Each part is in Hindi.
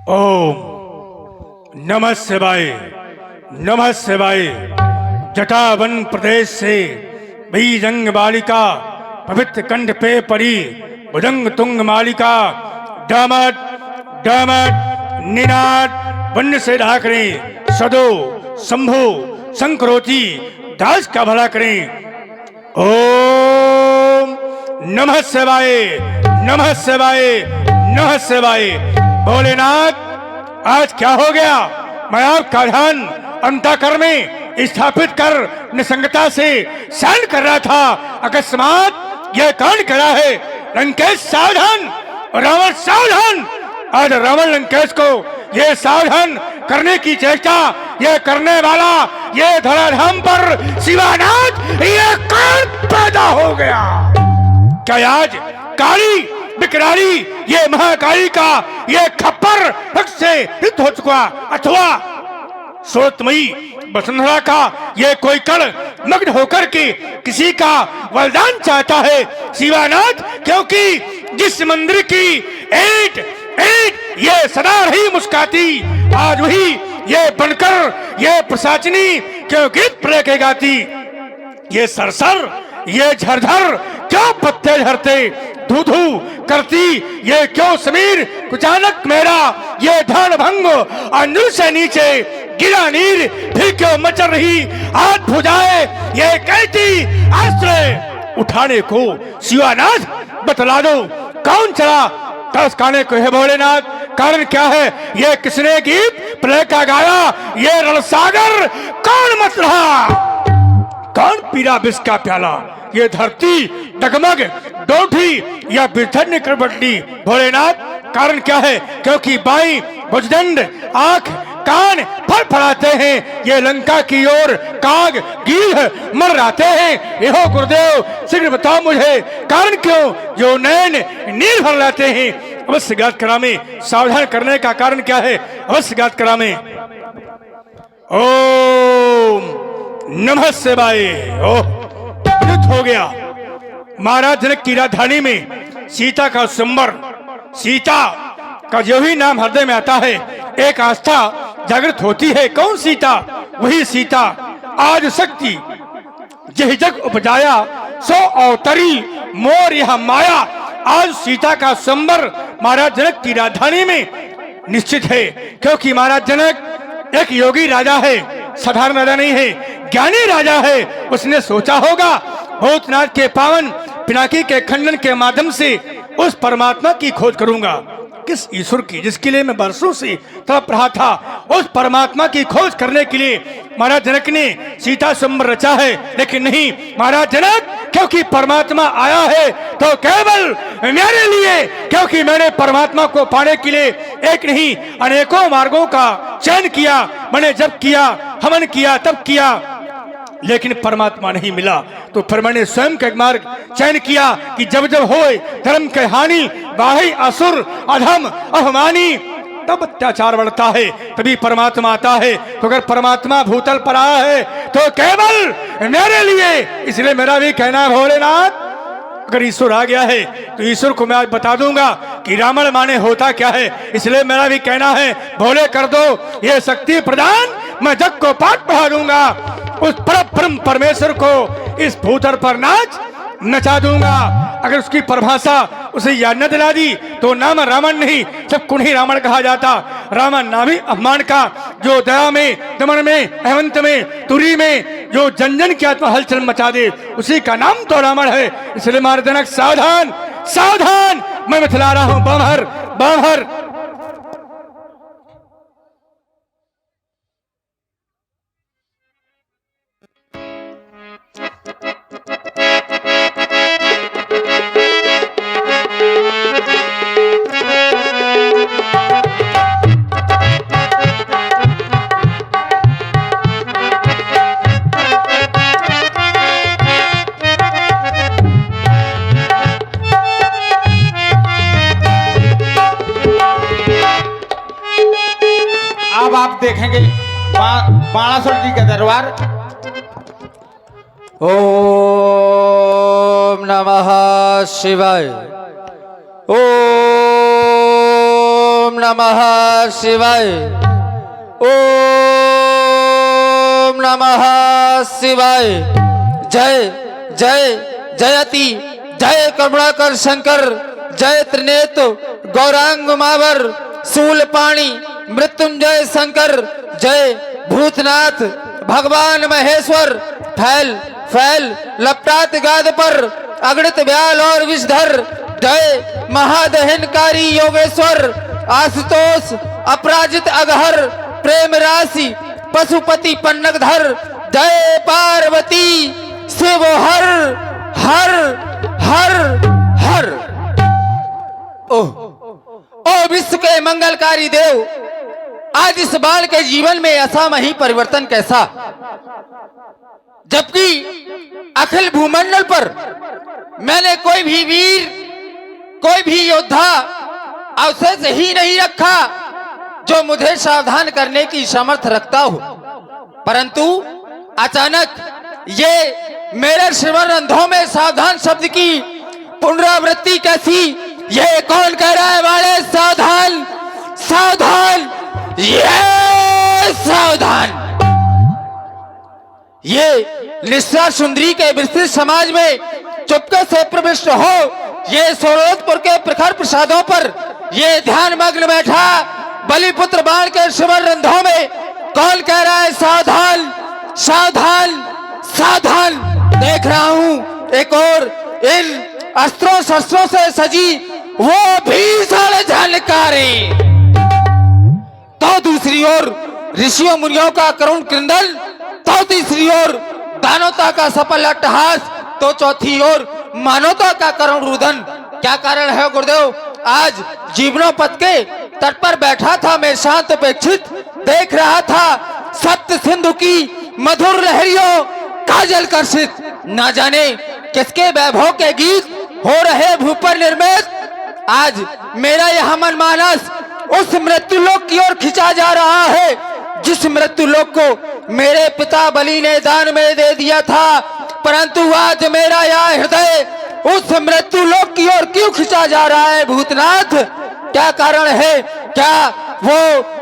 ओम नमः शिवाय नमः शिवाय। जटावन प्रदेश से बीजंग बालिका पवित्र कंठ पे पड़ी भुजंग तुंग मालिका डामट डामट निनाद वन्य से ढाक करें सदो शंभो संक्रोति दास का भला करें। ओम नमः शिवाय नमः शिवाय नमः शिवाय। भोलेनाथ आज क्या हो गया? मैं आपका ध्यान अंतःकरण में स्थापित कर निसंगता से शयन कर रहा था, अकस्मात यह कांड करा है। लंकेश सावधान, रावण सावधान। आज रावण लंकेश को यह सावधान करने की चेष्टा यह करने वाला ये धराधाम पर शिवानाथ यह कांड पैदा हो गया। क्या आज काली विकराली ये महाकाली का ये खप्पर रक्त से युद्ध हो चुका, अथवा सोतमयी वसुंधरा का ये कोई कण मग्न होकर के किसी का वरदान चाहता है शिवानाथ, क्योंकि जिस मंदिर की ईंट ईंट ये सदा रही मुस्काती, आज वही ये बनकर ये प्रसाचनी क्यों गीत प्रे के गाती। ये सरसर ये झरझर क्यों पत्ते झरते, धू धू करती ये क्यों समीर, कुचानक मेरा ये ध्यान भंग, अंजुल से नीचे गिरा नीर, फिर क्यों मचल रही हाथ भुजाए ये कहती आश्रय उठाने को शिवानाथ बतला दो। कौन चला तरस खाने को है भोलेनाथ? कारण क्या है? ये किसने गीत प्रलय का गाया? ये रणसागर कौन मत रहा? कौन पीरा विष का प्याला? ये धरती डगमग डोठी या बिरथन निकल बटली भोलेनाथ? कारण क्या है? क्योंकि बाई भुजदंड आंख कान फड़फड़ाते हैं, ये लंका की ओर काग गीध मर्राते हैं। यहो गुरुदेव शीघ्र बताओ मुझे कारण क्यों जो नैन नीर भर लाते हैं? अवश्य ज्ञात करामे, सावधान करने का कारण क्या है? अवश्य ज्ञात करामे। ओम नमः शिवाय। ओह हो गया। महाराज जनक की राजधानी में सीता का स्वयंवर, सीता का जो भी नाम हृदय में आता है एक आस्था जागृत होती है। कौन सीता? वही सीता आज शक्ति जह जग उपजाया सो अवतरी मोर यह माया। आज सीता का स्वयंवर महाराज जनक की राजधानी में निश्चित है, क्योंकि महाराज जनक एक योगी राजा है, साधारण राजा नहीं है, ज्ञानी राजा है। उसने सोचा होगा भूतनाथ के पावन पिनाकी के खंडन के माध्यम से उस परमात्मा की खोज करूंगा। किस ईश्वर की जिसके लिए मैं बरसों से तड़प रहा था, उस परमात्मा की खोज करने के लिए महाराज जनक ने सीता स्वयंवर रचा है। लेकिन नहीं महाराज जनक, क्योंकि परमात्मा आया है तो केवल मेरे लिए, क्योंकि मैंने परमात्मा को पाने के लिए एक नहीं अनेकों मार्गों का चयन किया। मैंने जब किया, हवन किया, तब किया, लेकिन परमात्मा नहीं मिला। तो फिर मैंने स्वयं का एक मार्ग चयन किया कि जब जब होए धर्म के हानि, बाहि असुर अधम अहमानी, तब अत्याचार बढ़ता है, तभी परमात्मा आता है। तो अगर परमात्मा भूतल पर आया है तो केवल मेरे लिए। इसलिए मेरा भी कहना है भोलेनाथ, अगर ईश्वर आ गया है तो ईश्वर को मैं आज बता दूंगा कि रावण माने होता क्या है। इसलिए मेरा भी कहना है भोले कर दो ये शक्ति प्रदान, मैं जग को पाठ पढ़ा दूंगा। उस परम परमेश्वर को इस भूतल पर नाच नचा दूंगा। अगर उसकी परिभाषा उसे याद न दिला दी तो नाम रावण नहीं, सब कुण ही रावण कहा जाता। रावण नाम ही अपमान का, जो दया में, दमन में, अहंत में, तुरी में जो जन जन की आत्मा हलचल मचा दे, उसी का नाम तो रावण है। इसलिए महाराज जनक सावधान सावधान, मैं बतला रहा हूं। बाहर बाहर आप देखेंगे बाणासुर जी का दरबार। ओम नमः शिवाय। ओम नमः शिवाय। ओम नमः शिवाय। जय जय जयति जय करुणाकर शंकर जय त्रिनेत्र गौरांग मावर शूलपाणी मृत्युंजय शंकर जय भूतनाथ भगवान महेश्वर। फैल फैल लपटात गाद पर अगणित व्याल और विषधर जय महादहनकारी योगेश्वर। आशुतोष अपराजित अघहर प्रेम राशि पशुपति पन्नगधर जय पार्वती शिव हर हर हर हर। ओ विश्व के मंगलकारी देव, आज इस बाल के जीवन में असामयिक परिवर्तन कैसा, जबकि अखिल भूमंडल पर मैंने कोई भी वीर कोई भी योद्धा अवशेष ही नहीं रखा जो मुझे सावधान करने की सामर्थ्य रखता हो, परंतु अचानक ये मेरे श्रवणरंध्रों में सावधान शब्द की पुनरावृत्ति कैसी। ये कौन कह रहा है वाले सावधान सावधान, ये सावधान। ये निस्सा सुंदरी के विस्तृत समाज में चुपके से प्रविष्ट हो, ये सोरोदपुर के प्रखर प्रसादों पर ये ध्यान मग्न बैठा बलिपुत्र बाण के श्रवणरंध्रों में कौन कह रहा है सावधान सावधान सावधान। देख रहा हूं एक और इन अस्त्रों शस्त्रों से सजी वो भीषण झनकारे, तो दूसरी ओर ऋषियों मुनियों का करुण क्रंदन, तो तीसरी ओर दानवता का सफल अट्टहास, तो चौथी ओर मानवता का करुण रुदन। क्या कारण है गुरुदेव? आज जीवनोपथ के तट पर बैठा था मैं शांत अपेक्षित, देख रहा था सप्त सिंधु की मधुर लहरियों काजल कर्षित। ना जाने किसके वैभव के गीत हो रहे भूपर निर्मित। आज मेरा यह मन मानस उस मृत्युलोक की ओर खिंचा जा रहा है जिस मृत्युलोक को मेरे पिता बलि ने दान में दे दिया था, परंतु आज मेरा यह हृदय उस मृत्युलोक की ओर क्यों खिंचा जा रहा है भूतनाथ? क्या कारण है? क्या वो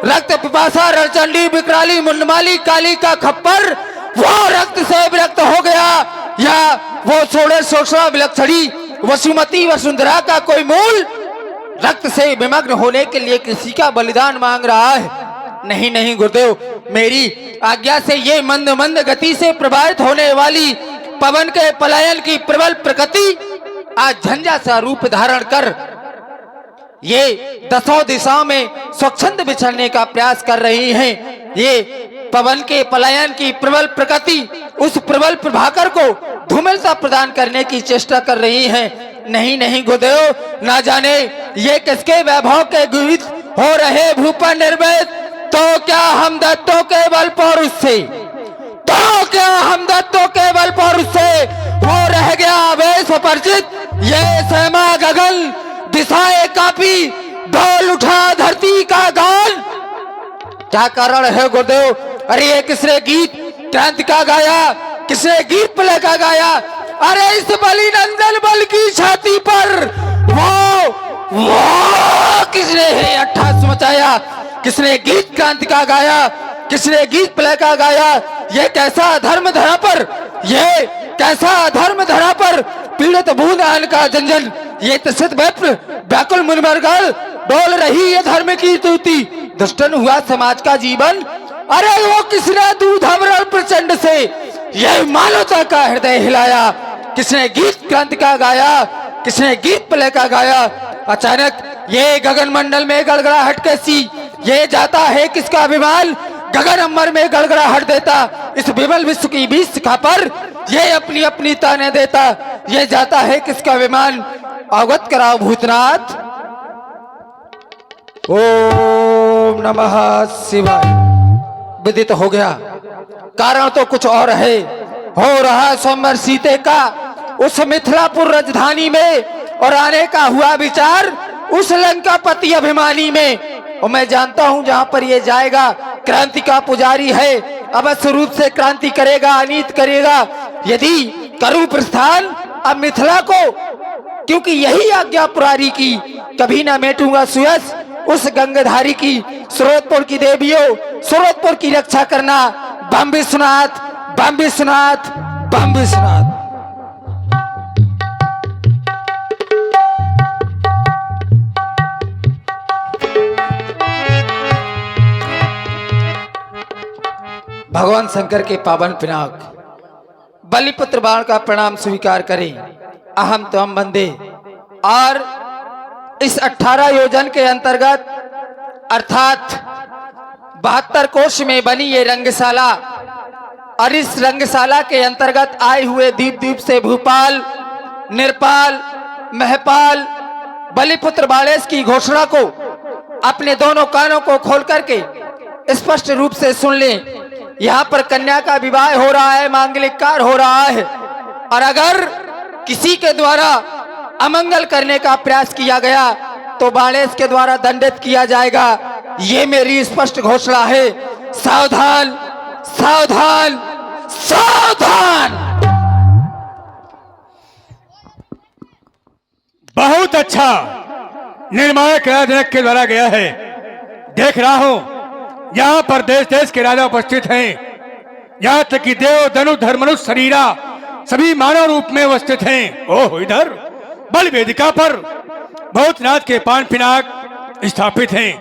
रक्त पिपासा रणचंडी विकराली मुंडमाली काली का खप्पर वो रक्त से विरक्त हो गया, या वो सोड़े सोषा विलक्षणी वसुमती वसुंधरा का कोई मूल रक्त से विमग्न होने के लिए किसी का बलिदान मांग रहा है? नहीं नहीं गुरुदेव, मेरी आज्ञा से ये मंद मंद गति से प्रभावित होने वाली पवन के पलायन की प्रबल प्रकृति आज झंझा सा रूप धारण कर ये दसों दिशाओं में स्वच्छंद बिछड़ने का प्रयास कर रही हैं। ये पवन के पलायन की प्रबल प्रकृति उस प्रबल प्रभाकर को धूमिलता प्रदान करने की चेष्टा कर रही हैं। नहीं नहीं गुरुदेव, ना जाने ये किसके वैभव के गीत हो रहे भूपा निर्मित। तो क्या हम दत्तों के बल पौरुष से, तो क्या हम दत्तों के बल पौरुष से वो रह गया वेश परिचित। ये सहमा गगन दिशाएं कापी ढोल उठा धरती का गान। क्या कारण है गुरुदेव? अरे ये किसने गीत क्रांति का गाया, किसने गीत प्ले का गाया? अरे इस बलि नंदन बल की छाती पर वो किसने है अट्ठास मचाया? किसने गीत क्रांति का गाया, किसने गीत प्ले का गाया? ये कैसा धर्म धरा पर, ये कैसा धर्म धरा पर पीड़ित बूंद आन का झंझन, ये तसित व्याकुल मुनमरगल डोल रही है धर्म की तूती, दुष्टन हुआ समाज का जीवन। अरे वो किसने दूध अमरल प्रचंड से ये मानवता का हृदय हिलाया? किसने गीत क्रांति का गाया, किसने गीत प्ले का गाया? अचानक ये गगन मंडल में गड़गड़ाहट कैसी? ये जाता है किसका अभिमान गगन अंबर में गड़गड़ाहट देता? इस विमल विश्व की बीच शिखा पर ये अपनी अपनी ताने देता। ये जाता है किसका विमान? अवगत कराओ भूतनाथ। ओम नमः शिवाय। विदित हो गया, कारण तो कुछ और है। हो रहा स्वयंवर सीते का उस मिथिलापुर राजधानी में, और आने का हुआ विचार उस लंकापति अभिमानी में। और मैं जानता हूं जहां पर ये जाएगा क्रांति का पुजारी है, अवश्य रूप से क्रांति करेगा, अनीत करेगा। यदि करूं प्रस्थान अब मिथिला को, क्योंकि यही आज्ञा पुरारी की, कभी ना मेटूंगा सुयस उस गंगाधारी की, स्रोतपुर की देवियों, स्रोतपुर की रक्षा करना। बम विश्वनाथ, बम विश्वनाथ, बम विश्वनाथ। भगवान शंकर के पावन पिनाक बलिपुत्र बाण का प्रणाम स्वीकार करें। अहम तो हम बंदे। और इस 18 योजन के अंतर्गत अर्थात 72 कोष में बनी ये रंगशाला, और इस रंगशाला के अंतर्गत आए हुए द्वीप द्वीप से भूपाल, निरपाल, महपाल बलिपुत्र बाणेश की घोषणा को अपने दोनों कानों को खोल करके स्पष्ट रूप से सुन लें। यहाँ पर कन्या का विवाह हो रहा है, मांगलिक कार्य हो रहा है, और अगर किसी के द्वारा अमंगल करने का प्रयास किया गया तो बाणेश के द्वारा दंडित किया जाएगा। ये मेरी स्पष्ट घोषणा है। सावधान, सावधान, सावधान। बहुत अच्छा निर्णायक राजनक के द्वारा गया है। देख रहा हूं यहाँ पर देश देश के राजा उपस्थित हैं, यहाँ तक कि देव, धनु, धर्मनुष, शरीरा सभी मानव रूप में उपस्थित हैं। ओह, इधर बल वेदिका पर भूतनाथ के पान पिनाक स्थापित हैं।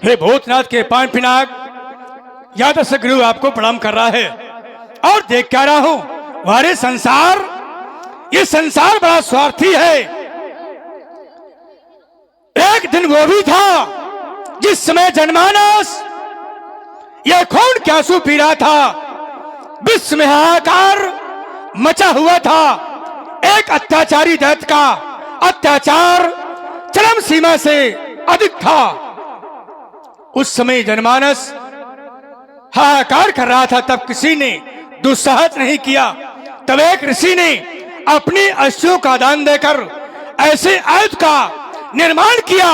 हे भूतनाथ के पान पिनाक, याद से गुरु आपको प्रणाम कर रहा है। और देख क्या रहा हूं, हमारे संसार, ये संसार बड़ा स्वार्थी है। एक दिन वो भी था जिस समय जनमानस यह खून के आंसू पी रहा था, विश्व में हाहाकार मचा हुआ था। एक अत्याचारी दैत्य का अत्याचार चरम सीमा से अधिक था। उस समय जनमानस हाहाकार कर रहा था, तब किसी ने दुस्साहस नहीं किया। तब एक ऋषि ने अपनी अश्वियों का दान देकर ऐसे आयुध का निर्माण किया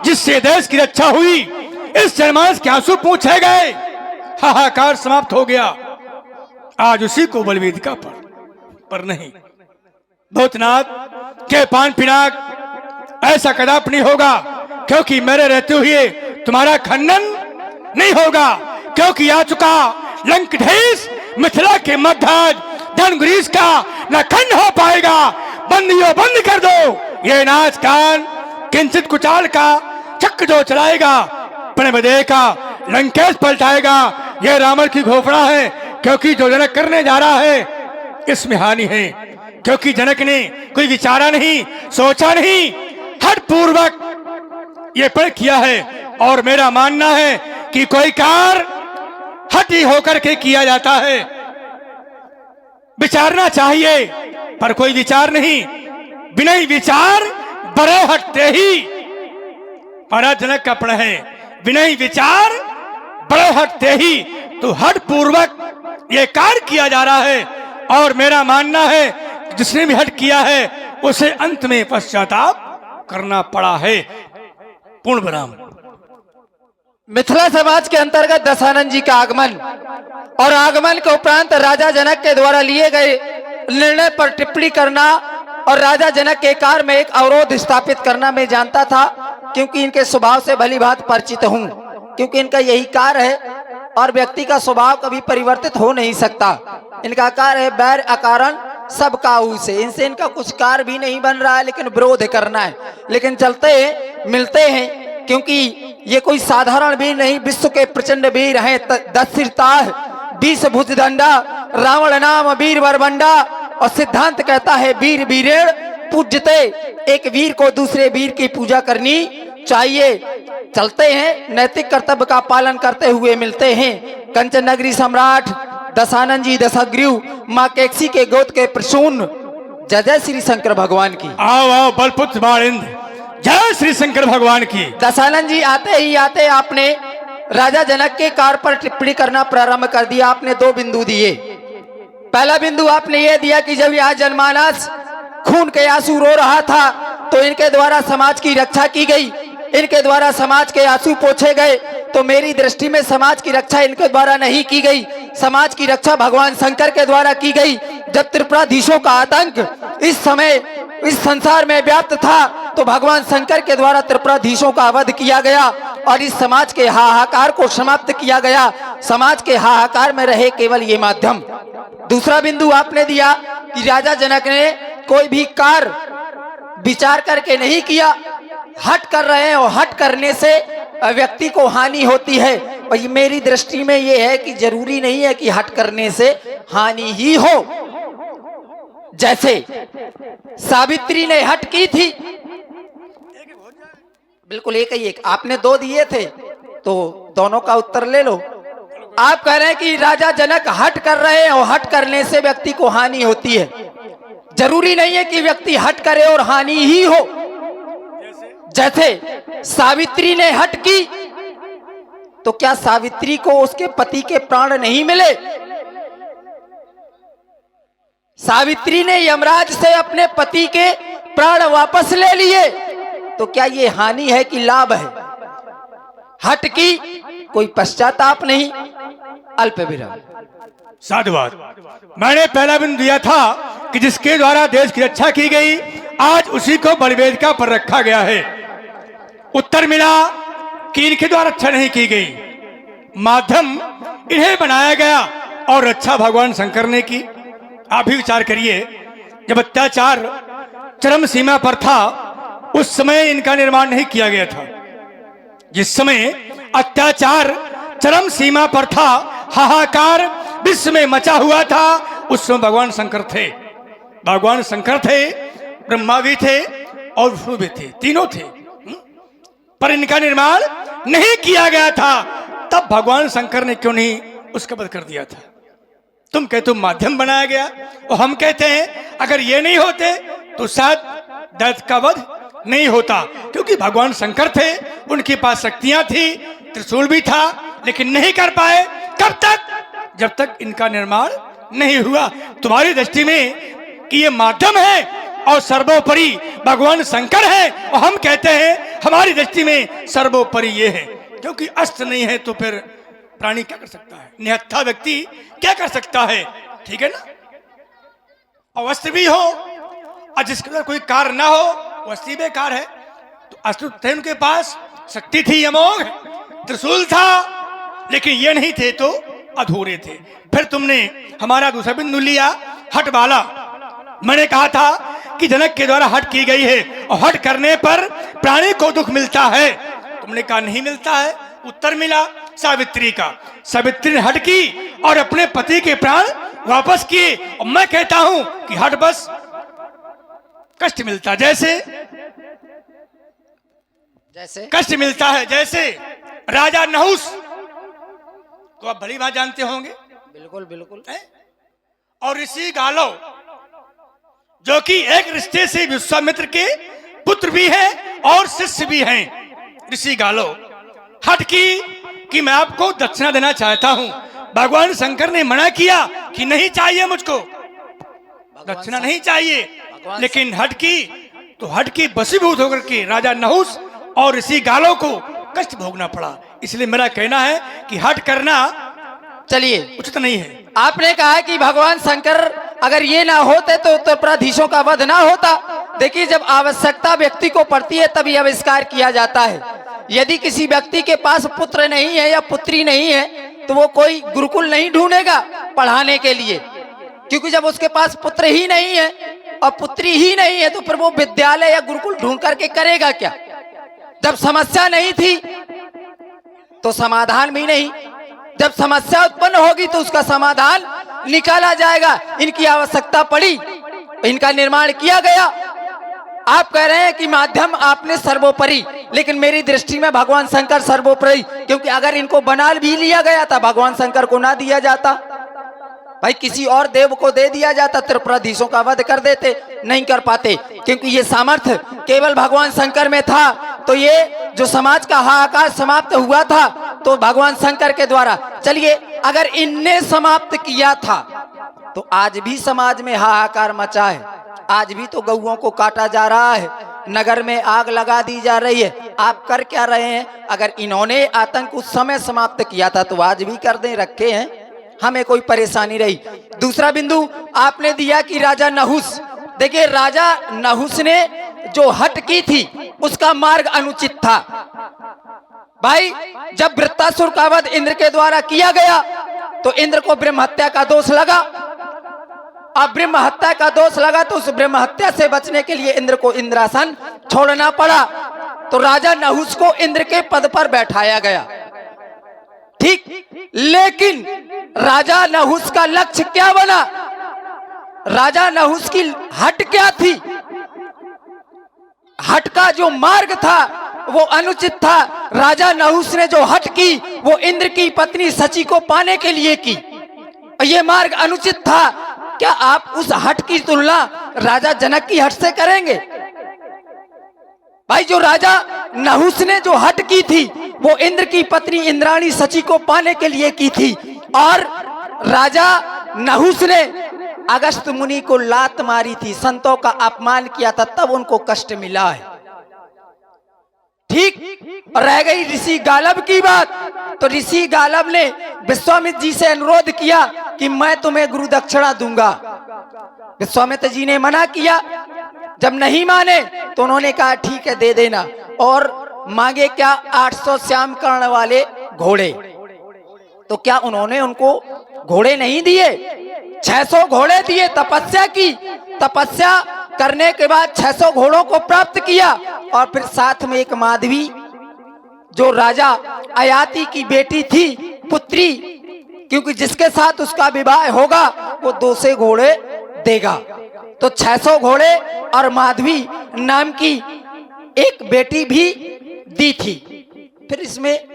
जिससे देश की रक्षा हुई। इस जनमानस के आंसू पूछे गए, हाहाकार समाप्त हो गया। आज उसी को बलवेदिका पर नहीं। भूतनाथ के पान पिनाक ऐसा कदापि नहीं होगा, क्योंकि मेरे रहते हुए तुम्हारा खंडन नहीं होगा। क्योंकि आ चुका लंकधेश मिथिला के मध्य धनगुरीश का न खंड हो पाएगा। बंदियों बंद कर दो ये नाच कान, किंचित कुचाल का चक्र जो चलाएगा प्रणबदे का लंकेश पलटाएगा। यह रावण की घोषणा है, क्योंकि जो जनक करने जा रहा है इसमें हानि है। क्योंकि जनक ने कोई विचारा नहीं, सोचा नहीं, हठ पूर्वक ये पर किया है। और मेरा मानना है कि कोई कार्य हठी होकर के किया जाता है। विचारना चाहिए पर कोई विचार नहीं, बिना ही विचार बड़े हटते ही बड़ा जनक का प्रण है। बिना ही विचार बड़े हटते ही तो हट पूर्वक ये कार्य किया जा रहा है। और मेरा मानना है जिसने भी हट किया है उसे अंत में पश्चाताप करना पड़ा है। पूर्ण विराम। मिथिला समाज के अंतर्गत दशानंद जी का आगमन और आगमन के उपरांत राजा जनक के द्वारा लिए गए निर्णय पर टिप्पणी करना और राजा जनक के कार्य में एक अवरोध स्थापित करना मैं जानता था, क्योंकि इनके स्वभाव से भली भांति परिचित हूँ। क्योंकि इनका यही कार्य है और व्यक्ति का स्वभाव कभी परिवर्तित हो नहीं सकता। इनका कार्य है बैर अकारण सब काहू से। इनसे इनका कुछ कार्य भी नहीं बन रहा है, लेकिन विरोध करना है। लेकिन चलते हैं, मिलते हैं, क्योंकि ये कोई साधारण वीर नहीं, विश्व के प्रचंड वीर हैं। 10 सिरताह 20 भुजदंडा, रावण नाम वीर बरबंडा। और सिद्धांत कहता है वीर वीरेण पूज्यते। एक वीर को दूसरे वीर की पूजा करनी चाहिए। चलते हैं, नैतिक कर्तव्य का पालन करते हुए मिलते हैं। कंचन नगरी सम्राट दशानंद जी दशग्रीव माँ केक्सी के गोद के प्रसून। जय जय श्री शंकर भगवान की। आओ आओ बलपुत्र बाणेन्द्र, जय श्री शंकर भगवान की। दशानंद जी आते ही आते आपने राजा जनक के कार्य पर टिप्पणी करना प्रारंभ कर दिया। आपने 2 बिंदु दिए। पहला बिंदु आपने ये दिया कि जब यह जनमानस खून के आंसू रो रहा था तो इनके द्वारा समाज की रक्षा की गई, इनके द्वारा समाज के आंसू पोंछे गए। तो मेरी दृष्टि में समाज की रक्षा इनके द्वारा नहीं की गई, समाज की रक्षा भगवान शंकर के द्वारा की गई। जब त्रिपुराधीशों का आतंक इस समय इस संसार में व्याप्त था तो तो भगवान शंकर के द्वारा त्रिपुराधीशों का वध किया गया और इस समाज के हाहाकार को समाप्त किया गया। समाज के हाहाकार में रहे केवल ये माध्यम। दूसरा बिंदु आपने दिया कि राजा जनक ने कोई भी कार्य विचार करके नहीं किया, हट कर रहे हैं और हट करने से व्यक्ति को हानि होती है। और मेरी दृष्टि में ये है कि जरूरी नहीं है कि हट करने से हानि ही हो। जैसे सावित्री ने हट की थी, बिल्कुल एक ही एक, आपने दो दिए थे तो दोनों का उत्तर ले लो। आप कह रहे हैं कि राजा जनक हट कर रहे हैं और हट करने से व्यक्ति को हानि होती है। जरूरी नहीं है कि व्यक्ति हट करे और हानि ही हो। जैसे सावित्री ने हट की तो क्या सावित्री को उसके पति के प्राण नहीं मिले? सावित्री ने यमराज से अपने पति के प्राण वापस ले लिए, तो क्या ये हानि है कि लाभ है? हट की, कोई पश्चाताप नहीं। अल्प विराम। साधुवाद। मैंने पहला बिंदु दिया था कि जिसके द्वारा देश की रक्षा की गई, आज उसी को बलिवेदिका पर रखा गया है। उत्तर मिला कि इनके द्वारा रक्षा नहीं की गई, माध्यम इन्हें बनाया गया और रक्षा भगवान शंकर ने की। आप भी विचार करिए, जब अत्याचार चरम सीमा पर था उस समय इनका निर्माण नहीं किया गया था। जिस समय अत्याचार चरम सीमा पर था, हाहाकार विश्व में मचा हुआ था, उस समय भगवान शंकर थे। भगवान शंकर थे, ब्रह्मा भी थे और विष्णु भी थे, तीनों थे। पर इनका निर्माण नहीं किया गया था, तब भगवान शंकर ने क्यों नहीं उसका वध कर दिया था? तुम कहते हो माध्यम बनाया गया, और हम कहते हैं अगर ये नहीं होते तो शायद दैत्य का वध नहीं होता, क्योंकि भगवान शंकर थे, उनके पास शक्तियां थी, त्रिशूल भी था, लेकिन नहीं कर पाए। कब तक? जब तक इनका निर्माण नहीं हुआ। तुम्हारी दृष्टि में कि ये माध्यम है और सर्वोपरि भगवान शंकर है, और हम कहते हैं हमारी दृष्टि में सर्वोपरि ये है, क्योंकि अस्त्र नहीं है तो फिर प्राणी क्या कर सकता है? निहत्था व्यक्ति क्या कर सकता है? ठीक है ना? और अस्त्र भी हो और जिसके अंदर कोई कार्य ना हो, वो अस्त्र बेकार है। तो अस्त्र थे उनके पास, शक्ति थी अमोघ, त्रिशूल था, लेकिन ये नहीं थे तो अधूरे थे। फिर तुमने हमारा दूसरा बिंदु लिया, हट वाला। मैंने कहा था कि जनक के द्वारा हट की गई है और हट करने पर प्राणी को दुख मिलता है। तुमने कहा नहीं मिलता है। उत्तर मिला सावित्री का। सावित्री ने हट की और अपने पति के प्राण वापस किए। और मैं कहता हूं कि हट बस कष्ट मिलता, जैसे कष्ट मिलता है, जैसे राजा नहुस को आप भली बात जानते होंगे। बिल्कुल बिल्कुल। और ऋषि गालो, जो कि एक रिश्ते से विश्वामित्र के पुत्र भी हैं और शिष्य भी हैं। ऋषि गालो हट की कि मैं आपको दक्षिणा देना चाहता हूं। भगवान शंकर ने मना किया कि नहीं चाहिए मुझको, दक्षिणा नहीं चाहिए, लेकिन हट की तो हट की वशीभूत होकर के राजा नहुस और ऋषि गालो को कष्ट भोगना पड़ा। इसलिए मेरा कहना है कि हट करना चलिए उचित नहीं है। आपने कहा कि भगवान शंकर अगर ये ना होते तो त्रिपुराधीशों का वध ना होता। देखिए, जब आवश्यकता व्यक्ति को पड़ती है तभी आविष्कार किया जाता है। यदि किसी व्यक्ति के पास पुत्र नहीं है या पुत्री नहीं है तो वो कोई गुरुकुल नहीं ढूंढेगा पढ़ाने के लिए, क्योंकि जब उसके पास पुत्र ही नहीं है और पुत्री ही नहीं है तो फिर वो विद्यालय या गुरुकुल ढूंढ करके करेगा क्या? जब समस्या नहीं थी तो समाधान भी नहीं। जब समस्या उत्पन्न होगी तो उसका समाधान निकाला जाएगा। इनकी आवश्यकता पड़ी, इनका निर्माण किया गया। आप कह रहे हैं कि माध्यम आपने सर्वोपरि, लेकिन मेरी दृष्टि में भगवान शंकर सर्वोपरि, क्योंकि अगर इनको बना भी लिया गया था भगवान शंकर को ना दिया जाता, भाई किसी और देव को दे दिया जाता, त्रिपुराधीशों का वध कर देते, नहीं कर पाते, क्योंकि ये सामर्थ्य केवल भगवान शंकर में था। तो ये जो समाज का हाहाकार समाप्त हुआ था तो भगवान शंकर के द्वारा। चलिए, अगर इनने समाप्त किया था तो आज भी समाज में हाहाकार मचा है। आज भी तो गौओं को काटा जा रहा है, नगर में आग लगा दी जा रही है। आप कर क्या रहे हैं? अगर इन्होंने आतंक उस समय समाप्त किया था तो आज भी कर दे रखे हैं, हमें कोई परेशानी रही। दूसरा बिंदु आपने दिया कि राजा नहुस। देखिए, राजा नहुस ने जो हट की थी उसका मार्ग अनुचित था। भाई, जब वृत्तासुर का वध इंद्र के द्वारा किया गया तो इंद्र को ब्रह्म हत्या का दोष लगा। अब ब्रह्म हत्या का दोष लगा तो उस ब्रह्म हत्या से बचने के लिए इंद्र को इंद्रासन छोड़ना पड़ा। तो राजा नहुस को इंद्र के पद पर बैठाया गया। ठीक, लेकिन राजा नहुस का लक्ष्य क्या बना? राजा नहुस की हट क्या थी? हट का जो मार्ग था वो अनुचित था। राजा नहुस ने जो हट की वो इंद्र की पत्नी सची को पाने के लिए की। ये मार्ग अनुचित था। क्या आप उस हट की तुलना राजा जनक की हट से करेंगे? भाई, जो राजा नहुस ने जो हट की थी वो इंद्र की पत्नी इंद्राणी सची को पाने के लिए की थी। और राजा नहुस ने अगस्त मुनि को लात मारी थी, संतों का अपमान किया था, तब उनको कष्ट मिला है। ठीक, रह गई ऋषि गालब की बात। तो ऋषि गालब ने विश्वामित्र जी से अनुरोध किया कि मैं तुम्हें गुरु दक्षिणा दूंगा। विश्वामित्र जी ने मना किया। जब नहीं माने तो उन्होंने कहा ठीक है, दे देना। और मांगे क्या? 800 श्याम कर्ण वाले घोड़े। तो क्या उन्होंने उनको घोड़े नहीं दिए? 600 घोड़े दिए। तपस्या की, तपस्या करने के बाद 600 घोड़ों को प्राप्त किया। और फिर साथ में एक माधवी, जो राजा अयाति की बेटी थी, पुत्री, क्योंकि जिसके साथ उसका विवाह होगा वो 200 घोड़े देगा। तो 600 घोड़े और माधवी नाम की एक बेटी भी दी थी। फिर इसमें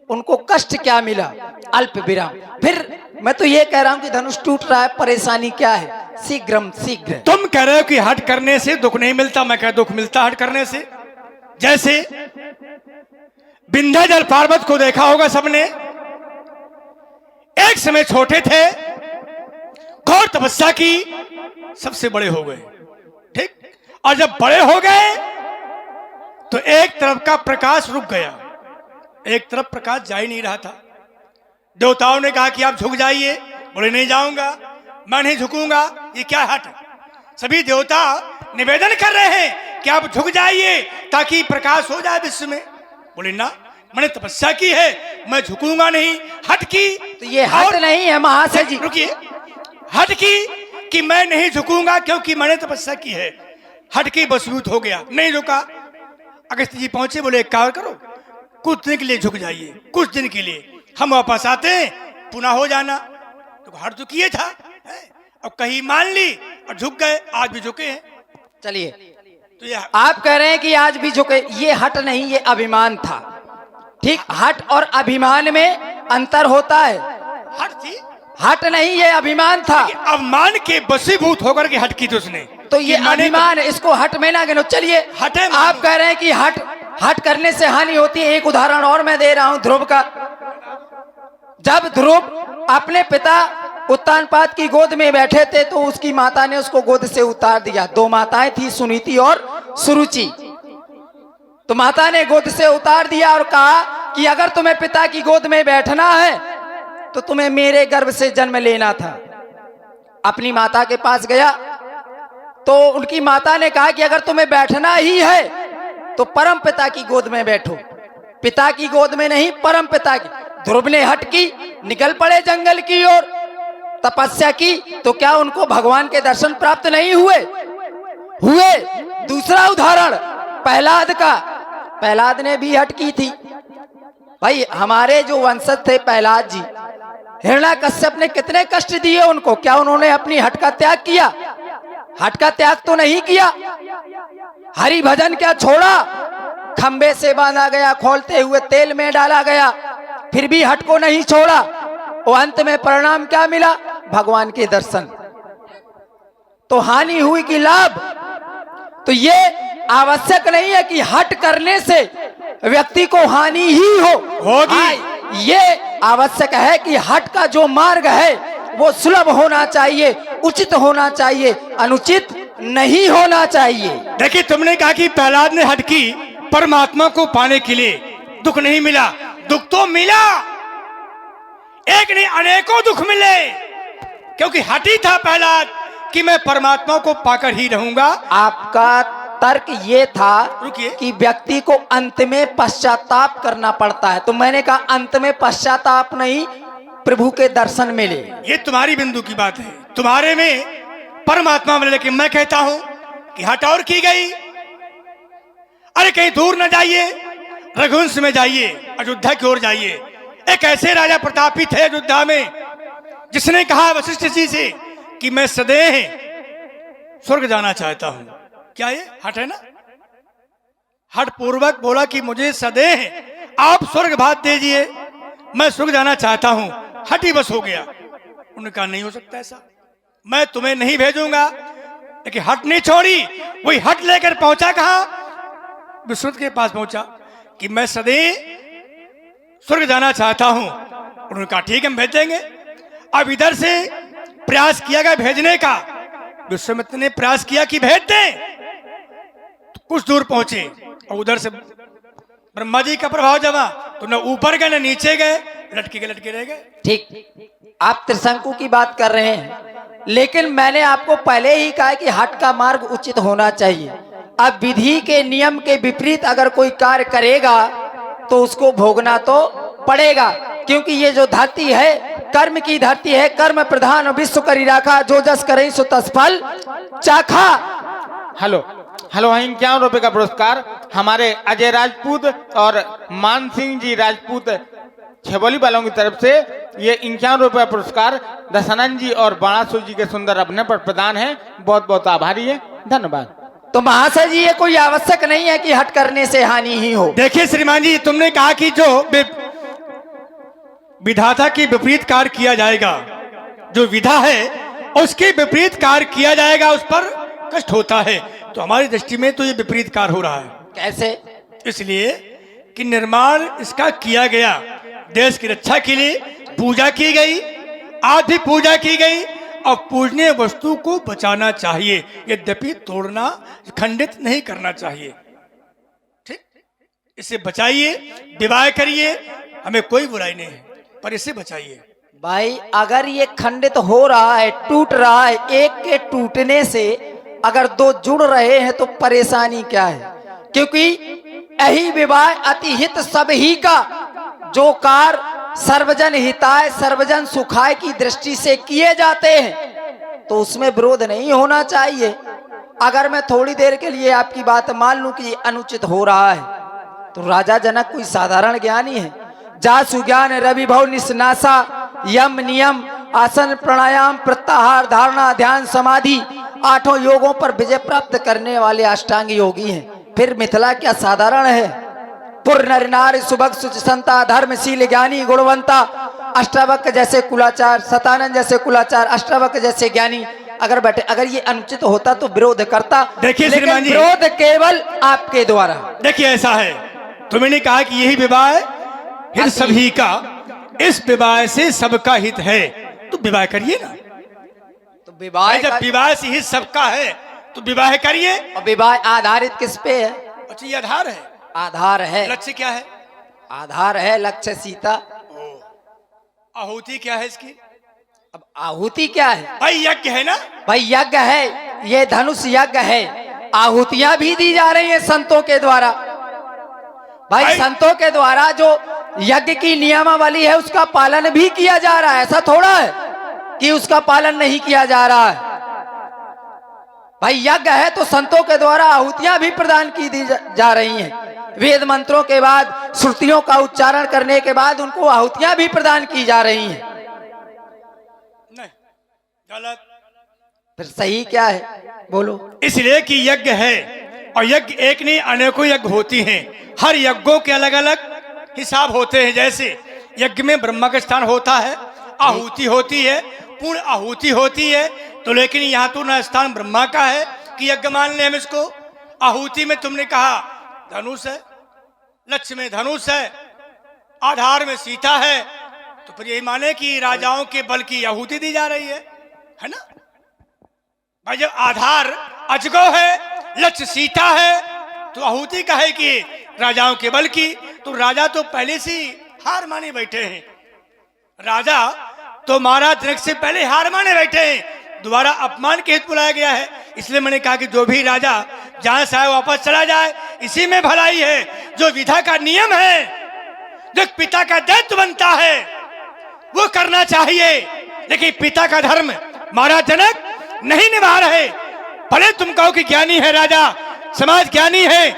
उनको कष्ट क्या मिला? अल्प विराम। फिर मैं तो ये कह रहा हूं कि धनुष टूट रहा है, परेशानी क्या है? शीघ्रम शीघ्र। तुम कह रहे हो कि हट करने से दुख नहीं मिलता, मैं कह दुख मिलता हट करने से। जैसे विंध्याचल पर्वत को देखा होगा सबने, एक समय छोटे थे, घोर तपस्या की, सबसे बड़े हो गए। ठीक, और जब बड़े हो गए तो एक तरफ का प्रकाश रुक गया, एक तरफ प्रकाश जा ही नहीं रहा था। देवताओं ने कहा कि आप झुक जाइए, बोले नहीं जाऊंगा, मैं नहीं झुकूंगा, ये क्या हट। सभी देवता निवेदन कर रहे हैं कि आप झुक जाइए ताकि प्रकाश हो जाए विश्व में। बोले ना, मैंने तपस्या की है, मैं झुकूंगा नहीं। हट की तो ये हट नहीं है महाशय जी। रुकिए, हट की कि मैं नहीं झुकूंगा क्योंकि मैंने तपस्या की है। हट की बसरूत हो गया, नहीं झुका। अगस्त जी पहुंचे, बोले एक कार्य करो, कुछ दिन के लिए झुक जाइए, कुछ दिन के लिए, हम वापस आते हैं, पुनः हो जाना। तो हट तो किए था, अब कहीं मान ली और झुक गए, आज भी झुके हैं। चलिए, तो ये आप कह रहे हैं कि आज भी झुके, ये हट नहीं, ये अभिमान था। ठीक, हट और अभिमान में अंतर होता है। हट थी, हट नहीं, ये अभिमान था। अभिमान के बसीभूत होकर के हट की थी उसने। तो ये अभिमान, इसको हट में ना गिनो। चलिए, हटे आप कह रहे हैं कि हट करने से हानि होती है। एक उदाहरण और मैं दे रहा हूं ध्रुव का। जब ध्रुव अपने पिता उत्तानपाद की गोद में बैठे थे तो उसकी माता ने उसको गोद से उतार दिया। 2 माताएं थी, सुनीति और सुरुचि। तो माता ने गोद से उतार दिया और कहा कि अगर तुम्हें पिता की गोद में बैठना है तो तुम्हें मेरे गर्भ से जन्म लेना था। अपनी माता के पास गया तो उनकी माता ने कहा कि अगर तुम्हें बैठना ही है तो परम पिता की गोद में बैठो, पिता की गोद में नहीं, परम पिता की। ध्रुव ने हट की, निकल पड़े जंगल की ओर, तपस्या की। तो क्या उनको भगवान के दर्शन प्राप्त नहीं हुए? हुए। दूसरा उदाहरण प्रहलाद का। प्रहलाद ने भी हट की थी। भाई, हमारे जो वंशज थे प्रहलाद जी, हिरण्याकश्यप ने कितने कष्ट दिए उनको। क्या उन्होंने अपनी हट का त्याग किया? हट का त्याग तो नहीं किया। हरि भजन क्या छोड़ा? खंबे से बांधा गया, खोलते हुए तेल में डाला गया, फिर भी हट को नहीं छोड़ा। और अंत में परिणाम क्या मिला? भगवान के दर्शन। तो हानि हुई कि लाभ? तो ये आवश्यक नहीं है कि हट करने से व्यक्ति को हानि ही होगी। ये आवश्यक है कि हट का जो मार्ग है वो सुलभ होना चाहिए, उचित होना चाहिए, अनुचित नहीं होना चाहिए। देखिए, तुमने कहा कि प्रहलाद ने हट की परमात्मा को पाने के लिए, दुख नहीं मिला। दुख तो मिला, एक नहीं अनेकों दुख मिले, क्योंकि हटी था प्रहलाद कि मैं परमात्मा को पाकर ही रहूंगा। आपका तर्क ये था रुकिए। कि व्यक्ति को अंत में पश्चाताप करना पड़ता है, तो मैंने कहा अंत में पश्चाताप नहीं, प्रभु के दर्शन मिले। ये तुम्हारी बिंदु की बात है, तुम्हारे में परमात्मा मिले, लेकिन मैं कहता हूं कि हटौर की गई। अरे कहीं दूर न जाइए, रघुवंश में जाइए, अयोध्या की ओर जाइए। एक ऐसे राजा प्रतापी थे अयोध्या में, जिसने कहा वशिष्ठ जी से कि मैं सदैव स्वर्ग जाना चाहता हूं। क्या ये हट है ना? हट पूर्वक बोला कि मुझे सदैव आप स्वर्ग भात दीजिए, मैं स्वर्ग जाना चाहता हूं। हट ही बस हो गया। उन्होंने कहा नहीं हो सकता ऐसा, मैं तुम्हें नहीं भेजूंगा। लेकिन हट नहीं छोड़ी, वही हट लेकर पहुंचा कहा, विश्वनाथ के पास पहुंचा कि मैं सदैव स्वर्ग जाना चाहता हूं। उन्होंने कहा ठीक है, हम भेज देंगे। अब इधर से प्रयास किया गया भेजने का, विश्वामित्र ने प्रयास किया कि भेज दें, तो कुछ दूर पहुंचे और उधर से ब्रह्मा जी का प्रभाव जमा, तो न ऊपर गए न नीचे गए, लटके रह गए। ठीक, आप त्रिशंकु की बात कर रहे हैं, लेकिन मैंने आपको पहले ही कहा कि हट का मार्ग उचित होना चाहिए। अब विधि के नियम के विपरीत अगर कोई कार्य करेगा तो उसको भोगना तो पड़ेगा, क्योंकि ये जो धरती है कर्म की धरती है। कर्म प्रधान विश्व करी राखा, जो जस करे सो तस फल चाखा। हेलो हेलो, 51 रुपए का पुरस्कार हमारे अजय राजपूत और मान सिंह जी राजपूत छबोली वालों की तरफ से ये 51 रुपए पुरस्कार दशानंद जी और बाणासुर जी के सुंदर अभिनय पर प्रदान है। बहुत बहुत आभारी है, धन्यवाद। तो महाशय जी, ये कोई आवश्यक नहीं है कि हट करने से हानि ही हो। देखिए श्रीमान जी, तुमने कहा कि जो विधाता की विपरीत कार्य किया जाएगा, जो विधा है उसके विपरीत कार्य किया जाएगा, उस पर कष्ट होता है। तो हमारी दृष्टि में तो ये विपरीत कार्य हो रहा है। कैसे? इसलिए कि निर्माण इसका किया गया देश की रक्षा के लिए, पूजा की गई, आदि पूजा की गई, और पूजनीय वस्तु को बचाना चाहिए, यद्यपि तोड़ना खंडित नहीं करना चाहिए। ठीक, इसे बचाइए, विवाह करिए, हमें कोई बुराई नहीं है, पर इसे बचाइए। भाई अगर ये खंडित हो रहा है, टूट रहा है, एक के टूटने से अगर दो जुड़ रहे हैं तो परेशानी क्या है? क्योंकि यही विवाह अति हित सब ही का, जो कार्य सर्वजन हिताय सर्वजन सुखाय की दृष्टि से किए जाते हैं, तो उसमें विरोध नहीं होना चाहिए। अगर मैं थोड़ी देर के लिए आपकी बात मान लूं कि ये अनुचित हो रहा है, तो राजा जनक कोई साधारण ज्ञानी है। जासु ज्ञान रवि भव निस्नासा, यम नियम आसन प्राणायाम प्रत्याहार धारणा ध्यान समाधि 8 योगों पर विजय प्राप्त करने वाले अष्टांग योगी हैं। फिर मिथिला क्या साधारण है? पुर नर नारी सुभग सुच संता धर्मशील ज्ञानी गुणवंता, अष्टावक जैसे कुलाचार, सतानंद जैसे कुलाचार, अष्टावक जैसे ज्ञानी। अगर बैठे, अगर ये अनुचित होता तो विरोध करता। देखिए श्रीमान जी, विरोध केवल आपके द्वारा। देखिए ऐसा है, तुमने कहा कि यही विवाह हित सभी का, इस विवाह से सबका हित है, तो विवाह करिए ना। तो विवाह जब विवाह से हित सबका है तो विवाह करिए। और विवाह आधारित किस पे है? अच्छा, ये आधार है, आधार है। लक्ष्य क्या है? आधार है लक्ष्य सीता। आहुति क्या है इसकी? अब आहुति क्या है? भाई यज्ञ है ना। भाई यज्ञ है, ये धनुष यज्ञ है। आहुतियां भी दी जा रही हैं संतों के द्वारा। भाई संतों के द्वारा जो यज्ञ की नियमावली है उसका पालन भी किया जा रहा है। ऐसा थोड़ा है कि उसका पालन नहीं किया जा रहा है। भाई यज्ञ है तो संतों के द्वारा आहुतियां भी प्रदान की दी जा रही हैं। वेद मंत्रों के बाद, श्रुतियों का उच्चारण करने के बाद उनको आहुतियां भी प्रदान की जा रही हैं। नहीं, गलत। फिर सही क्या है? बोलो। इसलिए कि यज्ञ है, और यज्ञ एक नहीं अनेकों यज्ञ होती हैं। हर यज्ञों के अलग अलग हिसाब होते हैं। जैसे यज्ञ में ब्रह्मा का स्थान होता है, आहुति होती है, पूर्ण आहुति होती है। तो लेकिन यहाँ तो न स्थान ब्रह्मा का है कि यज्ञ मान ले हम इसको। आहुति में तुमने कहा धनुष है, लक्ष्य में धनुष है, आधार में सीता है, तो फिर यही माने कि राजाओं के बल की आहुति दी जा रही है ना। भाई जब आधार अजगो है, लक्ष्य सीता है, तो आहुति का है कि राजाओं के बल की। तो राजा तो पहले से हार माने बैठे हैं। राजा तो महाराज जनक से पहले हार माने बैठे हैं। दोबारा अपमान के हेतु बुलाया गया है। इसलिए मैंने कहा कि जो भी राजा जहां से आए वापस चला जाए, इसी में भलाई है। जो विधा का नियम है, जो पिता का दायित्व बनता है, वो करना चाहिए। लेकिन पिता का धर्म महाराज जनक नहीं निभा रहे। भले तुम कहो कि ज्ञानी है राजा, समाज ज्ञानी है,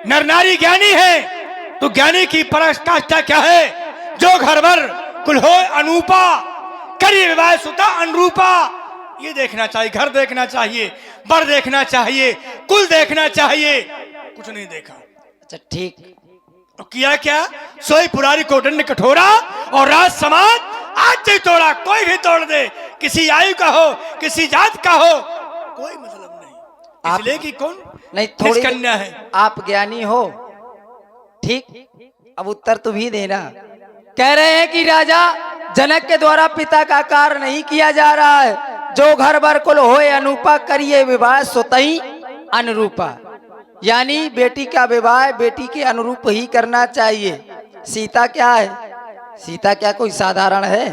नर नारी ज्ञानी है, तो ज्ञानी की पराकाष्ठा क्या है? जो घर भर कुल हो अनूपा, करी विवाह सुता अनुरूपा। ये देखना चाहिए, घर देखना चाहिए, बर देखना चाहिए, कुल देखना चाहिए। कुछ नहीं देखा। अच्छा ठीक। तो किया क्या? सोई पुरारी को दंड कठोरा और राज समाज आज ही तोड़ा। कोई भी तोड़ दे, किसी आयु का हो, किसी जात का हो, कोई मतलब नहीं। इसलिए कि कौन नहीं, थोड़ी कन्या है। आप ज्ञानी हो, ठीक। अब उत्तर तुम ही देना। कह रहे हैं कि राजा जनक के द्वारा पिता का कार्य नहीं किया जा रहा है। जो घर भर कुल होए अनूपा, करिए विवाह सुतई अनुरूपा। यानी बेटी का विवाह बेटी के अनुरूप ही करना चाहिए। सीता क्या है? सीता क्या कोई साधारण है?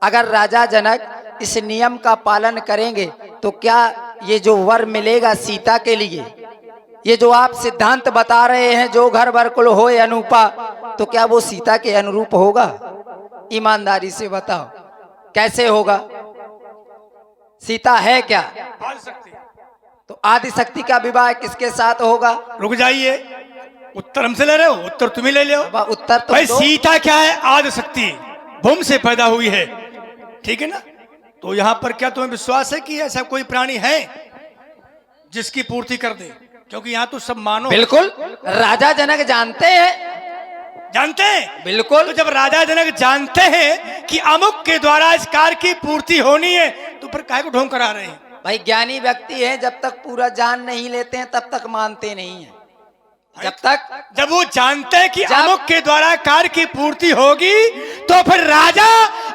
अगर राजा जनक इस नियम का पालन करेंगे तो क्या ये जो वर मिलेगा सीता के लिए, ये जो आप सिद्धांत बता रहे हैं, जो घर भर कुल होए अनूपा, तो क्या वो सीता के अनुरूप होगा? ईमानदारी से बताओ, कैसे होगा? सीता है क्या? आदिशक्ति। तो आदिशक्ति का विवाह किसके साथ होगा? रुक जाइए, उत्तर हमसे ले रहे हो, उत्तर तुम ही ले लो। उत्तर तो भाई दो। सीता क्या है? आदिशक्ति, भूमि से पैदा हुई है, ठीक है ना? तो यहाँ पर क्या तुम्हें विश्वास है कि ऐसा कोई प्राणी है जिसकी पूर्ति कर दे? क्योंकि यहाँ तो सब मानो। बिल्कुल, राजा जनक जानते हैं। जानते हैं? बिल्कुल। तो जब राजा जनक जानते हैं कि अमुक के द्वारा इस कार्य की पूर्ति होनी है, तो फिर काहे को ढोंग करा रहे हैं? भाई ज्ञानी व्यक्ति है, जब तक पूरा जान नहीं लेते हैं तब तक मानते नहीं है। जब वो जानते हैं कि अमुक के द्वारा कार्य की पूर्ति होगी, तो फिर राजा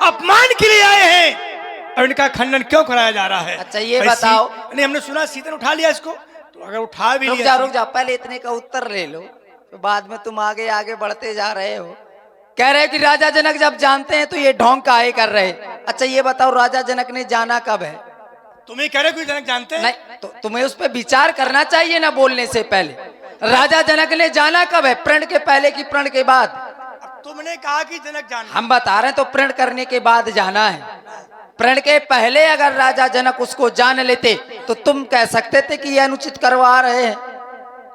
अपमान के लिए आए हैं और इनका खंडन क्यों कराया जा रहा है? अच्छा ये बताओ। नहीं, हमने सुना सीता ने उठा लिया इसको, तो अगर उठा भी लिया, रुक जा, पहले इतने का उत्तर ले लो, तो बाद में तुम आगे आगे बढ़ते जा रहे हो। कह रहे कि राजा जनक जब जानते हैं तो ये ढोंग काहे कर रहे? अच्छा ये बताओ, राजा जनक ने जाना कब है? तुम्हें कह रहे हो कि जनक जानते हैं? नहीं, तो तुम्हें उस पर विचार करना चाहिए ना बोलने से पहले। राजा जनक ने जाना कब है? प्रण के पहले कि प्रण के बाद? तुमने कहा कि जनक जान। हम बता रहे हैं तो प्रण करने के बाद जाना है। प्रण के पहले अगर राजा जनक उसको जान लेते तो तुम कह सकते थे कि ये अनुचित करवा रहे हैं।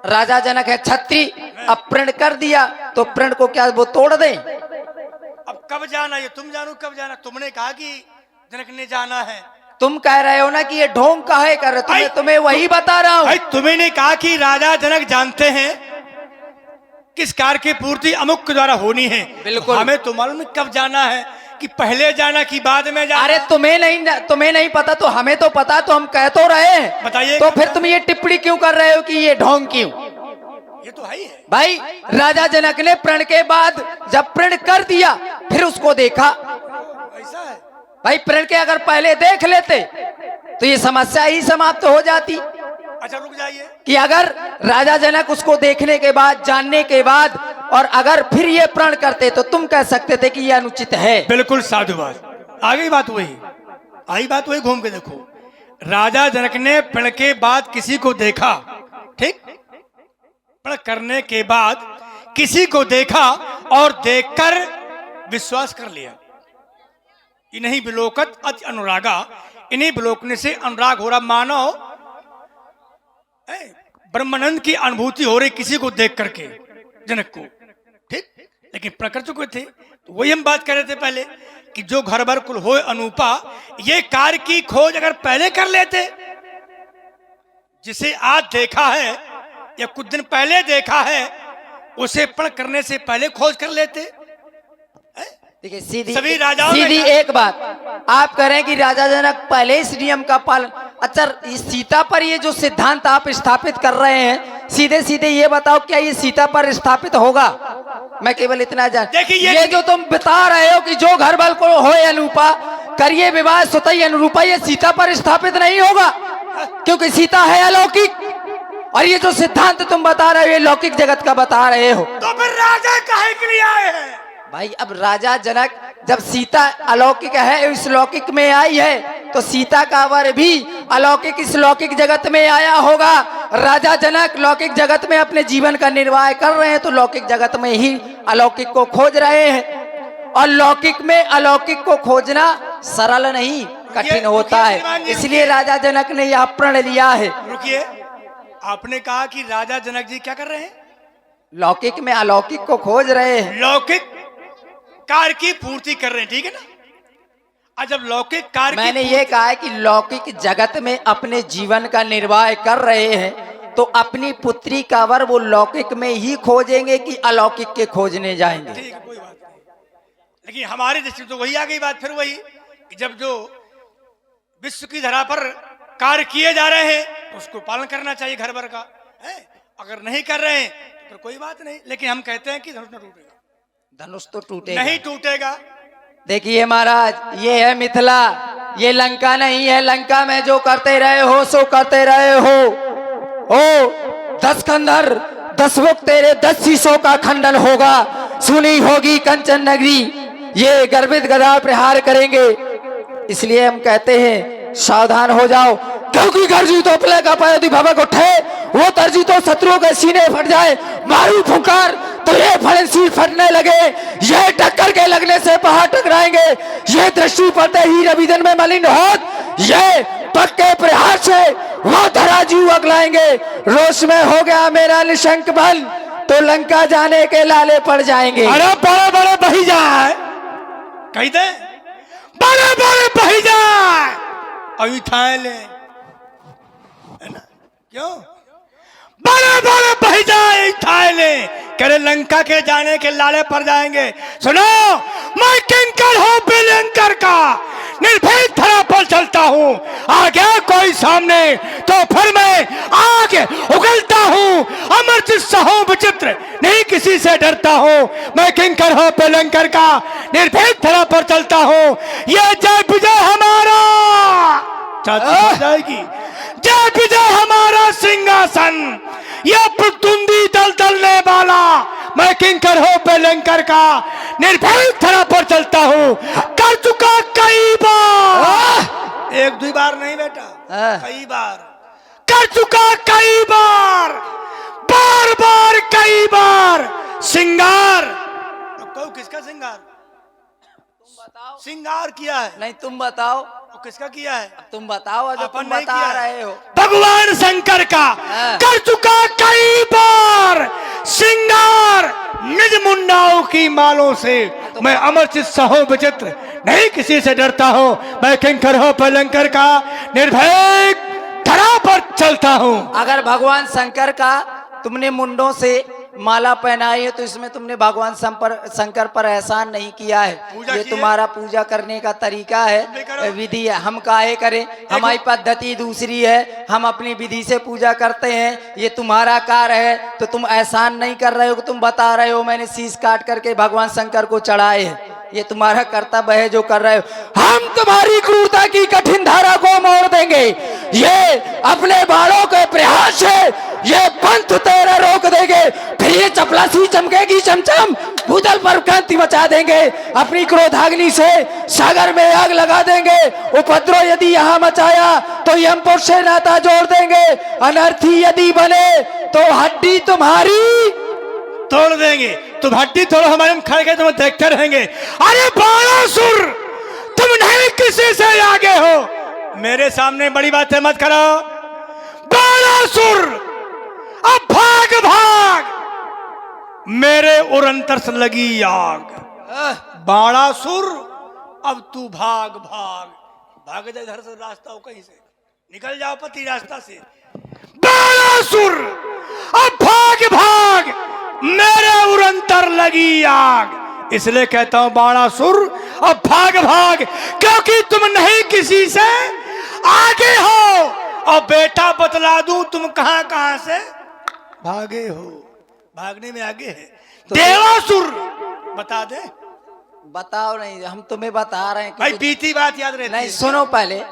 राजा जनक है छत्री, अब प्रण कर दिया तो प्रण को क्या वो तोड़ दें? अब कब जाना ये तुम जानो, कब जाना? तुमने कहा कि जनक ने जाना है। तुम कह रहे हो ना कि ये ढोंग काहे कर रहे? तुम्हें वही बता रहा हूँ। तुमने कहा कि राजा जनक जानते हैं किस कार्य की पूर्ति अमुक के द्वारा होनी है। बिल्कुल। हमें तो मालूम कब जाना है, कि पहले जाना कि बाद में जाना। अरे तुम्हें नहीं पता तो हमें तो पता, तो हम कह तो रहे हैं। बताइए। तो फिर तुम ये टिप्पणी क्यों कर रहे हो कि ये ढोंग क्यों? ये तो है ही है भाई। राजा जनक ने प्रण के बाद जब प्रण कर दिया फिर उसको देखा। ऐसा है भाई प्रण के अगर पहले देख लेते तो ये समस्या ही समाप्त हो जाती। अच्छा रुक जाइए, कि अगर राजा जनक उसको देखने के बाद, जानने के बाद, और अगर फिर ये प्रण करते तो तुम कह सकते थे कि ये अनुचित है। बिल्कुल साधुवाद। आगे बात वही आई, बात वही घूम के देखो। राजा जनक ने प्रण के बाद किसी को देखा, ठीक? प्रण करने के बाद किसी को देखा और देखकर विश्वास कर लिया। इन्हीं विलोकत अति अनुरागा, इन्हीं विलोकने से अनुराग हो रहा। मानो ब्रह्मानंद की अनुभूति हो रही किसी को देख करके जनक को, ठीक? लेकिन प्रकृति चुके थे। तो वही हम बात कर रहे थे पहले कि जो घर भर कुल हो अनूपा, ये कार्य की खोज अगर पहले कर लेते, जिसे आज देखा है या कुछ दिन पहले देखा है, उसे प्रण करने से पहले खोज कर लेते। देखिए सीधी एक बात आप कह रहे हैं कि राजा जनक पहले इस नियम का पालन। अच्छा इस सीता पर ये जो सिद्धांत आप स्थापित कर रहे हैं, सीधे सीधे ये बताओ क्या ये सीता पर स्थापित होगा? मैं केवल इतना जान, ये जो तुम बता रहे हो कि जो घर बल को होए अनुरूपा, करिए विवाह सुतई अनुरूपा, ये सीता पर स्थापित नहीं होगा, क्योंकि सीता है अलौकिक। और ये जो सिद्धांत तुम बता रहे हो ये लौकिक जगत का बता रहे हो। तो फिर राजा काहे के लिए आए हैं? भाई अब राजा जनक जब सीता अलौकिक है, इस लौकिक में आई है, तो सीता का वर भी अलौकिक इस लौकिक जगत में आया होगा। राजा जनक लौकिक जगत में अपने जीवन का निर्वाह कर रहे हैं तो लौकिक जगत में ही अलौकिक को खोज रहे हैं। और लौकिक में अलौकिक को खोजना सरल नहीं, कठिन होता है। इसलिए राजा जनक ने यह प्रण लिया है। रुकिए, आपने कहा कि राजा जनक जी क्या कर रहे हैं? लौकिक में अलौकिक को खोज रहे हैं। लौकिक कार्य की पूर्ति कर रहे हैं, ठीक है ना? और जब लौकिक कार्य मैंने ये कहा है कि लौकिक जगत में अपने जीवन का निर्वाह कर रहे हैं तो अपनी पुत्री का वर वो लौकिक में ही खोजेंगे कि अलौकिक के खोजने जाएंगे। ठीक है, कोई बात नहीं। लेकिन हमारे दृष्टि तो वही आ गई बात, फिर वही कि जब जो विश्व की धरा पर कार्य किए जा रहे हैं तो उसको पालन करना चाहिए घर भर का है। अगर नहीं कर रहे हैं तो कोई बात नहीं, लेकिन हम कहते हैं कि धनुष न टूटेगा। धनुष तो टूटेगा नहीं टूटेगा। देखिए महाराज, ये है मिथिला, ये लंका नहीं है। लंका में जो करते रहे हो सो करते रहे हो। ओ 10 खंडहर 10 मुख तेरे 10 शीशों का खंडन होगा। सुनी होगी कंचन नगरी, ये गर्वित गदा प्रहार करेंगे। इसलिए हम कहते हैं सावधान हो जाओ, क्योंकि गर्जी तो प्ले का पयोधि भवक उठे, वो तर्जी तो शत्रुओं के सीने फट जाए। मारू फुकार तो ये फड़नशील फटने लगे, ये टक्कर के लगने से पहाड़ टकराएंगे। ये दृष्टि पड़ते ही रविदन में मलिन होत, ये पक्के प्रहार से वो धरा जीव अगलाएंगे। रोष में हो गया मेरा निशंक बल, तो लंका जाने के लाले पड़ जाएंगे। अरे बड़े बड़े बही जाए, कही दे बड़े बड़े बही जाए अभी थाए ले, है ना? क्यों बड़े बड़े बही जाए थाए ले, करे लंका के जाने के लाले पड़ जाएंगे। सुनो, मैं किंकर हूँ बिलंकर का, निर्भीक धरा पर चलता हूँ। आ गया कोई सामने तो फिर मैं आगे उगलता हूँ। अमरजीत साहू विचित्र, नहीं किसी से डरता हूँ। मैं किंकर हूँ बिलंकर का, निर्भीक धरा पर चलता हूँ। ये जय विजय हमारा जाएगी, जय विजय हमारा सिंहासन, यह प्रतुंदी दल दलने वाला। मैं किंकर हूँ बेलंकर का, निर्भीक धरा पर चलता हूँ। कर चुका कई बार, एक दो बार नहीं बेटा, कई बार कर चुका, कई बार, बार बार कई बार सिंगार। तो किसका सिंगार? सिंगार किया है? नहीं तुम बताओ। तो किसका किया है? तुम बताओ जो तुम नहीं बता रहे हो। भगवान शंकर का कर चुका कई बार सिंगार, निज मुंडाओं की मालों से। मैं अमरजीत साहू विचित्र, नहीं किसी से डरता हूँ। मैं किंकर हूँ पलंकर का, निर्भीक धरा पर चलता हूँ। अगर भगवान शंकर का तुमने मुंडों से माला पहनाई है तो इसमें तुमने भगवान शंकर पर एहसान नहीं किया है। ये तुम्हारा पूजा करने का तरीका है, विधि है। हम काहे करें, हमारी पद्धति दूसरी है, हम अपनी विधि से पूजा करते हैं। ये तुम्हारा कार्य है तो तुम एहसान नहीं कर रहे हो, तुम बता रहे हो मैंने शीश काट करके भगवान शंकर को चढ़ाए है। ये तुम्हारा कर्तव्य है जो कर रहे हो। हम तुम्हारी क्रूरता की कठिन धारा को मोड़ देंगे। ये अपने बालों के प्रहार से ये पंथ तेरा रोक देंगे। फिर ये चपलासी चमकेगी चमचम, भूतल पर क्रांति मचा देंगे। अपनी क्रोधाग्नि से सागर में आग लगा देंगे। उपद्रव यदि यहाँ मचाया तो यमपुर से नाता जोड़ देंगे। अनर्थी यदि बने तो हड्डी तुम्हारी तोड़ देंगे। तुम हड्डी तोड़ो, हमारे खड़े के तुम देखते रहेंगे। अरे बाणासुर, तुम नहीं किसी से आगे हो। मेरे सामने बड़ी बातें मत करो। बाणासुर, अब भाग भाग, मेरे उरंतर से लगी आग। बाणासुर, अब तू भाग भाग, भाग जा इधर से, रास्ता हो कहीं से, निकल जाओ पति रास्ता से। बाणासुर, अब भाग भाग, मेरे उरंतर लगी आग। इसलिए कहता हूं बाणासुर, अब भाग भाग, क्योंकि तुम नहीं किसी से आगे हो। और बेटा बतला दूं, तुम कहां कहां से भागे हो। भागने में आगे है तो देवासुर। बता दे, बताओ। नहीं, हम तुम्हें बता रहे हैं भाई, बीती बात याद रहती नहीं। सुनो, पहले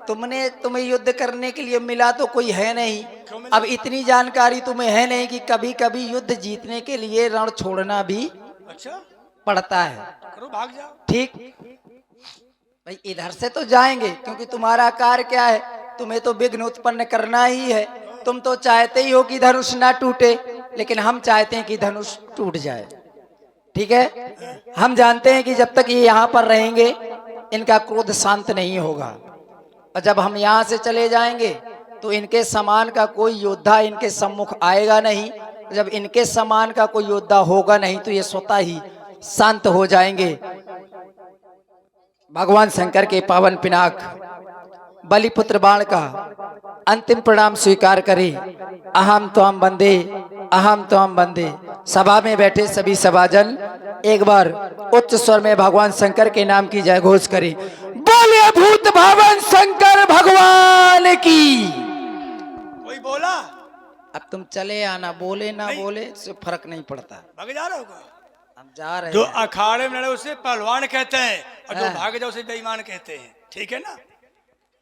तुम्हें युद्ध करने के लिए मिला तो कोई है नहीं। अब इतनी जानकारी तुम्हें है नहीं कि कभी कभी युद्ध जीतने के लिए रण छोड़ना भी अच्छा पड़ता है। करो, भाग जाओ। ठीक, भाई इधर से तो जाएंगे, क्योंकि तुम्हारा कार्य क्या है, तुम्हें तो विघ्न उत्पन्न करना ही है। तुम तो चाहते ही हो कि धनुष ना टूटे, लेकिन हम चाहते हैं कि धनुष टूट जाए। ठीक है, हम जानते हैं कि जब तक ये यहाँ पर रहेंगे इनका क्रोध शांत नहीं होगा, और जब हम यहाँ से चले जाएंगे तो इनके समान का कोई योद्धा इनके सम्मुख आएगा नहीं। जब इनके समान का कोई योद्धा होगा नहीं तो ये स्वतः ही शांत हो जाएंगे। भगवान शंकर के पावन पिनाक बलिपुत्र बाण का अंतिम प्रणाम स्वीकार करें। अहम त्वं वंदे, अहम त्वं वंदे। सभा में बैठे सभी सभाजन एक बार उच्च स्वर में भगवान शंकर के नाम की जय घोष करें। बोले भूत भवन शंकर भगवान की। कोई बोला? अब तुम चले आना, बोले ना बोले इससे फर्क नहीं पड़ता। भाग जा रहे होगा। हम जा रहे जो हैं। अखाड़े में लड़े उसे पहलवान कहते हैं, और जो हाँ। भाग जाओ उसे बेईमान कहते हैं। ठीक है ना?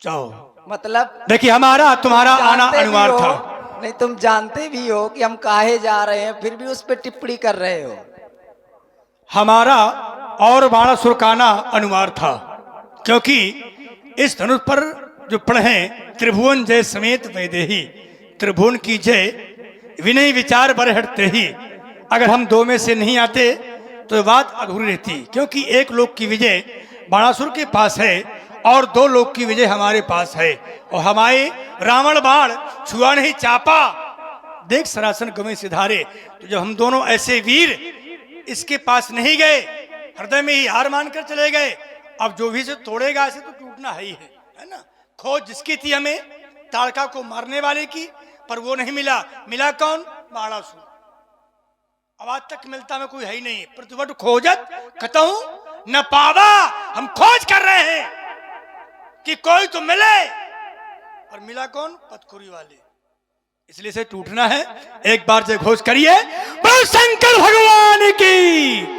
जाओ। मतलब देखिए, हमारा तुम्हारा आना जानते भी अनिवार्य हो, था। नहीं तुम जानते भी हो कि हम काहे जा रहे हैं, फिर भी उस पर टिप्पणी कर रहे हो। हमारा और बाणासुर का आना अनिवार्य था, क्योंकि इस धनुष पर जो पढ़े त्रिभुवन जय समेत वैदेही, त्रिभुवन की जय विनय विचार बर हटते ही। अगर हम दो में से नहीं आते तो बात अधूरी रहती, क्योंकि एक लोक की विजय बाणासुर के पास है और दो लोक की विजय हमारे पास है, और हमारे रावण बाण छुआ नहीं चापा। देख सरासन गमे सिधारे। तो जब हम दोनों ऐसे वीर इसके पास नहीं गए, हृदय में ही हार मानकर चले गए, अब जो भी से तोड़ेगा ऐसे तो टूटना है ना। खोज जिसकी थी हमें, ताड़का को मारने वाले की, पर वो नहीं मिला। मिला कौन? बाणासुर। अब आज तक मिलता में कोई है ही नहीं। प्रतिवट खोजत कतहु न पावा। हम खोज कर रहे हैं कि कोई तो मिले, और मिला कौन? पतखुरी वाले। इसलिए से टूटना है। एक बार जय घोष करिए, बोल शंकर भगवान की।